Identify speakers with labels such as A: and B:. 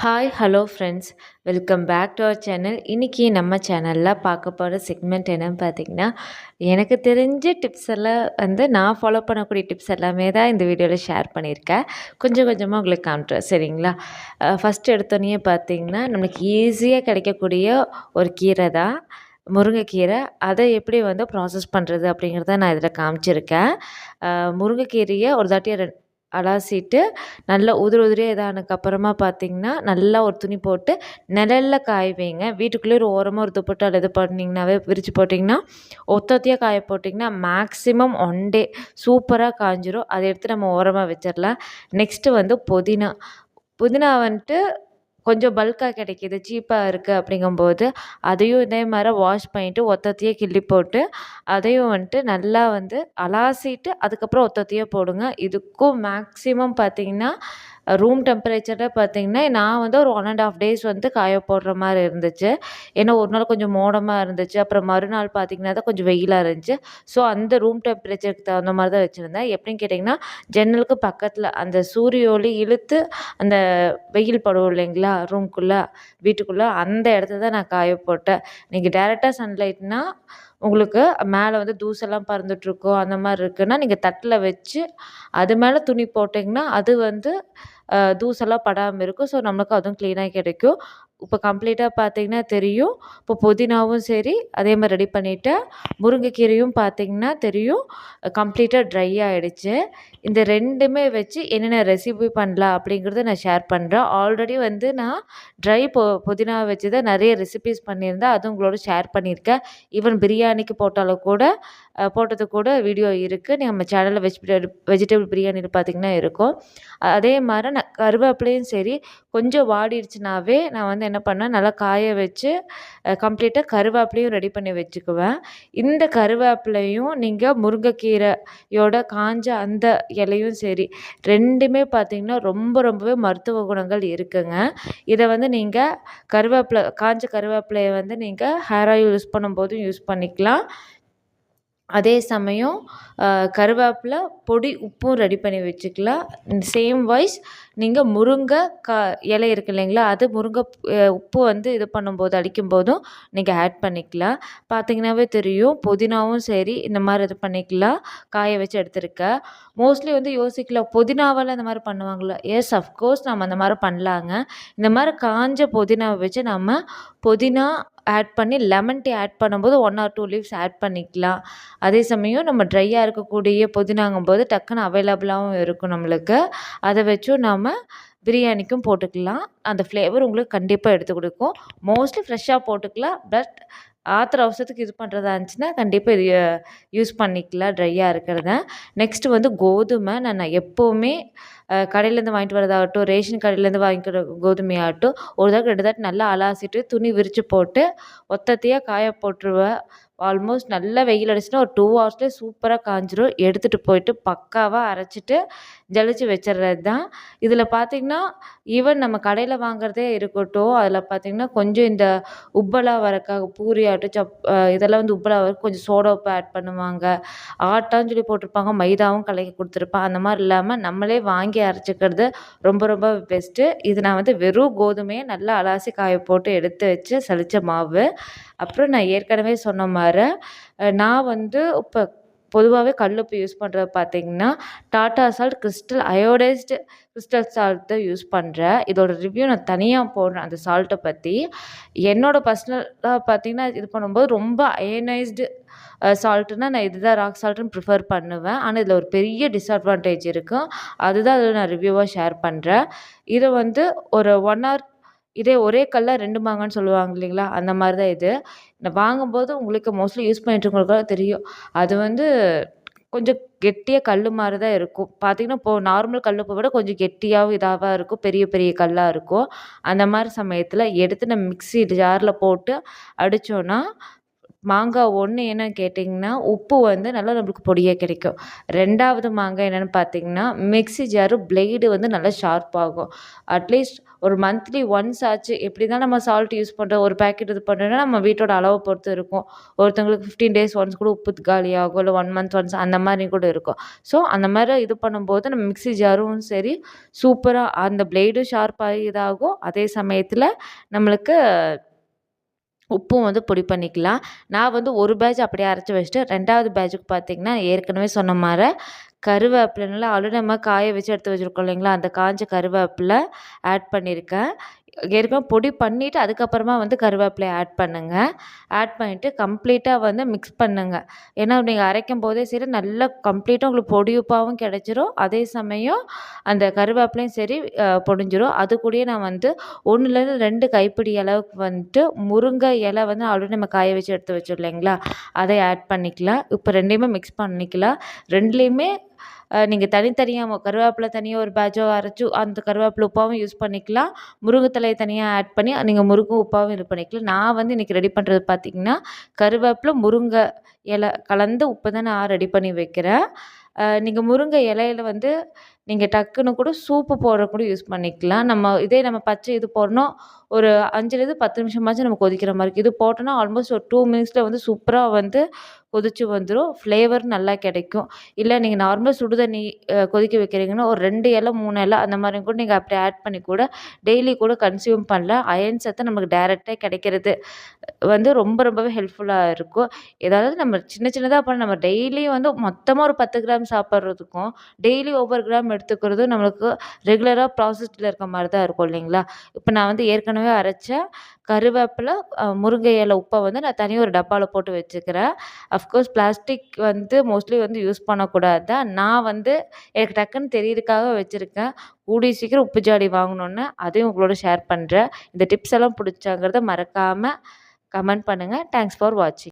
A: Hi hello friends, welcome back to our channel. இன்றைக்கி நம்ம சேனலில் பார்க்க போகிற செக்மெண்ட் என்னென்னு பார்த்தீங்கன்னா, எனக்கு தெரிஞ்ச டிப்ஸ் எல்லாம் நான் ஃபாலோ பண்ணக்கூடிய டிப்ஸ் எல்லாமே தான் இந்த வீடியோவில் ஷேர் பண்ணியிருக்கேன். கொஞ்சம் கொஞ்சமாக உங்களுக்கு காமிட்டுறேன், சரிங்களா? ஃபஸ்ட்டு எடுத்தோடனே பார்த்தீங்கன்னா, நம்மளுக்கு ஈஸியாக கிடைக்கக்கூடிய ஒரு கீரை தான் முருங்கைக்கீரை. அதை எப்படி ப்ராசஸ் பண்ணுறது அப்படிங்கிறத நான் இதில் காமிச்சிருக்கேன். முருங்கைக்கீரையை ஒரு தாட்டியை அலசிட்டு நல்லா உதிரியாக இதானதுக்கப்புறமா பார்த்திங்கன்னா, நல்லா ஒரு துணி போட்டு நிழலில் காய வைங்க. வீட்டுக்குள்ளேயே ஒரு ஓரமாக ஒரு துப்பட்டா இது பண்ணிங்கனாவே விரித்து போட்டிங்கன்னா, ஒத்தொத்தையாக காய போட்டிங்கன்னா மேக்ஸிமம் 1 டே சூப்பராக காய்ஞ்சிரும். அதை எடுத்து நம்ம ஓரமாக வச்சிடலாம். நெக்ஸ்ட்டு புதினா. புதினா கொஞ்சம் பல்காக கிடைக்கிது, சீப்பாக இருக்குது அப்படிங்கும்போது அதையும் இதே மாதிரி வாஷ் பண்ணிவிட்டு ஒத்தத்தையே கிள்ளி போட்டு அதையும் நல்லா அலாசிட்டு அதுக்கப்புறம் ஒத்தத்தையே போடுங்க. இதுக்கும் மேக்ஸிமம் பார்த்திங்கன்னா ரூம் டெம்பரேச்சரில் பார்த்திங்கன்னா நான் ஒரு 1.5 டேஸ் காய போடுற மாதிரி இருந்துச்சு. ஏன்னா ஒரு நாள் கொஞ்சம் மோடமாக இருந்துச்சு, அப்புறம் மறுநாள் பார்த்திங்கன்னா தான் கொஞ்சம் வெயிலாக இருந்துச்சு. ஸோ அந்த ரூம் டெம்பரேச்சருக்கு தகுந்த மாதிரி தான் வச்சுருந்தேன். எப்படின்னு கேட்டிங்கன்னா, ஜன்னலுக்கு பக்கத்தில் அந்த சூரிய ஒளி இழுத்து அந்த வெயில் படும் இல்லைங்களா ரூம்குள்ளே வீட்டுக்குள்ளே, அந்த இடத்துல தான் நான் காய போட்டேன். நீங்கள் டேரெக்டாக சன்லைட்னால் உங்களுக்கு மேலே தூசெல்லாம் பறந்துட்டுருக்கோம், அந்த மாதிரி இருக்குன்னா நீங்கள் தட்டில் வச்சு அது மேலே துணி போட்டிங்கன்னா அது தூசெல்லாம் படாமல் இருக்கும். ஸோ நம்மளுக்கு அதுவும் க்ளீனாக கிடைக்கும். இப்போ கம்ப்ளீட்டாக பார்த்திங்கன்னா தெரியும். இப்போ புதினாவும் சரி அதே மாதிரி ரெடி பண்ணிவிட்டேன். முருங்கைக்கீரையும் பார்த்திங்கன்னா தெரியும் கம்ப்ளீட்டாக ட்ரை ஆகிடுச்சு. இந்த 2மே வச்சு என்னென்ன ரெசிபி பண்ணலாம் அப்படிங்கிறத நான் ஷேர் பண்ணுறேன். ஆல்ரெடி நான் ட்ரை புதினாவை வச்சு தான் நிறைய ரெசிபீஸ் பண்ணியிருந்தேன், அதுவும் உங்களோட ஷேர் பண்ணியிருக்கேன். ஈவன் பிரியாணிக்கு போட்டாலும் கூட போட்டது கூட வீடியோ இருக்குது. நம்ம சேனலில் வெஜிடபிள் பிரியாணியில் பார்த்திங்கன்னா இருக்கும். அதே மாதிரி நான் கருவேப்பிலையும் சரி கொஞ்சம் வாடிடுச்சுனாவே நான் என்ன பண்ணேன், நல்லா காய வச்சு கம்ப்ளீட்டாக கருவேப்பிலையும் ரெடி பண்ணி வச்சுக்குவேன். இந்த கருவேப்பிலையும் நீங்கள் முருங்கைக்கீரையோட காஞ்ச அந்த இலையும் சரி 2மே பார்த்திங்கன்னா ரொம்பவே மருத்துவ குணங்கள் இருக்குங்க. இதை நீங்கள் காஞ்ச கருவேப்பிலையை நீங்கள் ஹேர் ஆயில் யூஸ் பண்ணும்போதும் யூஸ் பண்ணிக்கலாம். அதே சமயம் கருவேப்பிலை பொடி உப்பும் ரெடி பண்ணி வச்சுக்கலாம். சேம் வைஸ் நீங்கள் முருங்கை இலை இருக்குது இல்லைங்களா, அது முருங்கை உப்பு இது பண்ணும்போது அடிக்கும்போதும் நீங்கள் ஆட் பண்ணிக்கலாம். பார்த்திங்கனாவே தெரியும் புதினாவும் சரி இந்த மாதிரி இது பண்ணிக்கலாம். காய வச்சு எடுத்துருக்கேன். மோஸ்ட்லி யோசிக்கலாம் புதினாவால் இந்த மாதிரி பண்ணுவாங்களா? எஸ், அஃப்கோர்ஸ் நம்ம அந்த மாதிரி பண்ணலாங்க. இந்த மாதிரி காஞ்ச புதினாவை வச்சு நம்ம புதினா ஆட் பண்ணி லெமன் டீ ஆட் பண்ணும்போது 1 or 2 லீவ்ஸ் ஆட் பண்ணிக்கலாம். அதே சமயம் நம்ம ட்ரையாக இருக்கக்கூடிய புதினாங்கும்போது டக்குன்னு அவைலபிளாகவும் இருக்கும் நம்மளுக்கு. அதை வச்சும் நம்ம பிரியாணிக்கும் போட்டுக்கலாம். அந்த ஃப்ளேவர் உங்களுக்கு கண்டிப்பாக எடுத்து கொடுக்கும். மோஸ்ட்லி ஃப்ரெஷ்ஷாக போட்டுக்கலாம். பட் ஆத்திர அவசரத்துக்கு இது பண்ணுறதா இருந்துச்சுன்னா கண்டிப்பாக இது யூஸ் பண்ணிக்கலாம் ட்ரையாக இருக்கிறத. நெக்ஸ்ட்டு கோதுமை நான் எப்போவுமே கடையிலேருந்து வாங்கிட்டு வரதாகட்டும், ரேஷன் கடையிலேருந்து வாங்கிக்கிற கோதுமையாகட்டும் ஒரு தடவை 2 தடவை நல்லா அலாசிட்டு துணி விரித்து போட்டு ஒத்தத்தையாக காய போட்டுருவேன். ஆல்மோஸ்ட் நல்லா வெயில் அடிச்சுன்னா ஒரு 2 ஹவர்ஸ்லேயே சூப்பராக காய்ஞ்சிரும். எடுத்துகிட்டு போயிட்டு பக்காவாக அரைச்சிட்டு ஜலிச்சு வச்சிடுறது தான். இதில் பார்த்திங்கன்னா ஈவன் நம்ம கடையில் வாங்குறதே இருக்கட்டும், அதில் பார்த்திங்கன்னா கொஞ்சம் இந்த உப்பலாக வரக்காக பூரி ஆகட்டும் இதெல்லாம் உப்பலாக வர கொஞ்சம் சோடா உப்பு ஆட் பண்ணுவாங்க, ஆட்டான்னு சொல்லி போட்டிருப்பாங்க, மைதாவும் கலக்கி கொடுத்துருப்பான். அந்த மாதிரி இல்லாமல் நம்மளே வாங்கி அரைச்சிக்கிறது ரொம்ப பெஸ்ட்டு. இது நான் வெறும் கோதுமையை நல்லா அலாசி காய போட்டு எடுத்து வச்சு சலித்த மாவு. அப்புறம் நான் ஏற்கனவே சொன்ன மாதிரி நான் இப்போ பொதுவாகவே கல்லுப்பு யூஸ் பண்ணுறது பார்த்திங்கன்னா tata salt crystal iodised crystal salt use பண்ணுறேன். இதோட ரிவ்யூ நான் தனியாக போடுறேன் அந்த சால்ட்டை பற்றி. என்னோடய பர்சனலாக பார்த்திங்கன்னா இது பண்ணும்போது ரொம்ப அயனைஸ்டு சால்ட்டுனா நான் இதுதான் ராக் சால்ட்டுன்னு ப்ரிஃபர் பண்ணுவேன். ஆனால் இதில் ஒரு பெரிய டிஸ்அட்வான்டேஜ் இருக்கும். அதுதான் அதில் நான் ரிவ்யூவாக ஷேர் பண்ணுறேன். இதை ஒரு 1 hour இதே ஒரே கல்ல 2 மாங்கன்னு சொல்லுவாங்க இல்லைங்களா, அந்த மாதிரி தான் இது. நான் வாங்கும்போது உங்களுக்கு மோஸ்ட்லி யூஸ் பண்ணிட்டுருக்கவங்களுக்குலாம் தெரியும். அது கொஞ்சம் கெட்டியாக கல் மாதிரி தான் இருக்கும். பார்த்திங்கன்னா இப்போது நார்மல் கல்லுப்பை விட கொஞ்சம் கெட்டியாகவும் இதாகவும் இருக்கும், பெரிய கல்லாக இருக்கும். அந்த மாதிரி சமயத்தில் எடுத்து நம்ம மிக்ஸி ஜாரில் போட்டு அடித்தோன்னா மாங்காய் 1 என்னன்னு கேட்டிங்கன்னா, உப்பு வந்து நல்லா நம்மளுக்கு பொடியா கிடைக்கும். 2வது மாங்காய் என்னென்னு பார்த்தீங்கன்னா, மிக்ஸி ஜாரு பிளேடு வந்து நல்லா ஷார்ப் ஆகும். அட்லீஸ்ட் ஒரு மந்த்லி ஒன்ஸ் ஆச்சு எப்படி தான் நம்ம சால்ட் யூஸ் பண்ணுறோம், ஒரு பேக்கெட் இது பண்ணுறோன்னா நம்ம வீட்டோட அளவை பொறுத்து இருக்கும். ஒருத்தவங்களுக்கு 15 டேஸ் ஒன்ஸ் கூட உப்பு காலியாகும், இல்லை 1 மந்த் ஒன்ஸ் அந்த மாதிரி கூட இருக்கும். ஸோ அந்த மாதிரி இது பண்ணும்போது நம்ம மிக்ஸி ஜாரும் சரி சூப்பராக அந்த பிளேடும் ஷார்ப்பாகி இதாகும். அதே சமயத்தில் நம்மளுக்கு உப்பும் வந்து பொடி பண்ணிக்கலாம். நான் வந்து ஒரு பேட்ச் அப்படியே அரைச்சி வச்சுட்டு 2வது பேட்சுக்கு பார்த்தீங்கன்னா, ஏற்கனவே சொன்ன மாரி கருவேப்பிலைனால ஆல்ரெடி நம்ம காய வச்சு எடுத்து வச்சுருக்கோம் இல்லைங்களா, அந்த காஞ்ச கருவேப்பிலை ஆட் பண்ணியிருக்கேன். ஏற்கனவே பொடி பண்ணிவிட்டு அதுக்கப்புறமா வந்து கருவேப்பிலையை ஆட் பண்ணுங்கள். ஆட் பண்ணிவிட்டு கம்ப்ளீட்டாக வந்து மிக்ஸ் பண்ணுங்கள். ஏன்னா நீங்கள் அரைக்கும் போதே சரி நல்லா கம்ப்ளீட்டாக உங்களுக்கு பொடி உப்பாகவும் கிடச்சிரும். அதே சமயம் அந்த கருவேப்பிலையும் சரி பொடிஞ்சிரும். அது கூடயே நான் வந்து 1லேருந்து 2 கைப்பிடி அளவுக்கு வந்துட்டு முருங்கை இலை வந்து ஆல்ரெடி நம்ம காய வச்சு எடுத்து வச்சோம் இல்லைங்களா, அதை ஆட் பண்ணிக்கலாம். இப்போ 2யுமே மிக்ஸ் பண்ணிக்கலாம். 2லேயுமே நீங்கள் தனித்தனியாக கருவேப்பிலை தனியாக ஒரு பேட்சோ அரைச்சி அந்த கருவேப்பிலை உப்பாவும் யூஸ் பண்ணிக்கலாம். முருங்கைத்தழையை தனியாக ஆட் பண்ணி நீங்கள் முருங்கை உப்பாவும் இது பண்ணிக்கலாம். நான் வந்து இன்றைக்கி ரெடி பண்ணுறது பார்த்திங்கன்னா, கருவேப்பிலை முருங்கை இலை கலந்து உப்பு தான் நான் ரெடி பண்ணி வைக்கிறேன். நீங்கள் முருங்கை இலையில வந்து நீங்கள் டக்குன்னு கூட சூப்பு போடுற கூட யூஸ் பண்ணிக்கலாம். நம்ம பச்சை இது போடணும் ஒரு 5லேருந்து 10 நிமிஷமாச்சும் நம்ம கொதிக்கிற மாதிரி இருக்குது. இது போட்டோன்னா ஆல்மோஸ்ட் ஒரு 2 மினிட்ஸில் வந்து சூப்பராக வந்து கொதிச்சு வந்துடும். ஃப்ளேவர் நல்லா கிடைக்கும். இல்லை நீங்கள் நார்மலாக சுடு தண்ணி கொதிக்க வைக்கிறீங்கன்னா ஒரு 2 இலை 3 இலை அந்த மாதிரி கூட நீங்கள் அப்படியே ஆட் பண்ணி கூட டெய்லி கூட கன்சியூம் பண்ணலாம். அயர்ன் சத்து நமக்கு டைரெக்டாக கிடைக்கிறது வந்து ரொம்பவே ஹெல்ப்ஃபுல்லாக இருக்கும். ஏதாவது நம்ம சின்னதாக பண்ண நம்ம டெய்லியும் வந்து மொத்தமாக ஒரு 10 கிராம் சாப்பிட்றதுக்கும் டெய்லி ஒவ்வொரு கிராம் எடுத்துக்கிறதும் நம்மளுக்கு ரெகுலராக ப்ராசஸ்டில் இருக்க மாதிரி தான் இருக்கும் இல்லைங்களா. இப்போ நான் வந்து ஏற்கனவே அரைச்ச கருவேப்பிலை முருங்கை இலை உப்பை வந்து நான் தனியாக ஒரு டப்பாவில் போட்டு வச்சுக்கிறேன். அஃப்கோர்ஸ் பிளாஸ்டிக் வந்து மோஸ்ட்லி வந்து யூஸ் பண்ணக்கூடாது தான். நான் வந்து எனக்கு டக்குன்னு தெரியறதுக்காக வச்சுருக்கேன். கூடிய சீக்கிரம் உப்பு ஜாடி வாங்கணுன்னு அதையும் உங்களோட ஷேர் பண்ணுறேன். இந்த டிப்ஸ் எல்லாம் பிடிச்சாங்கிறத மறக்காமல் கமெண்ட் பண்ணுங்கள். தேங்க்ஸ் ஃபார் வாட்சிங்.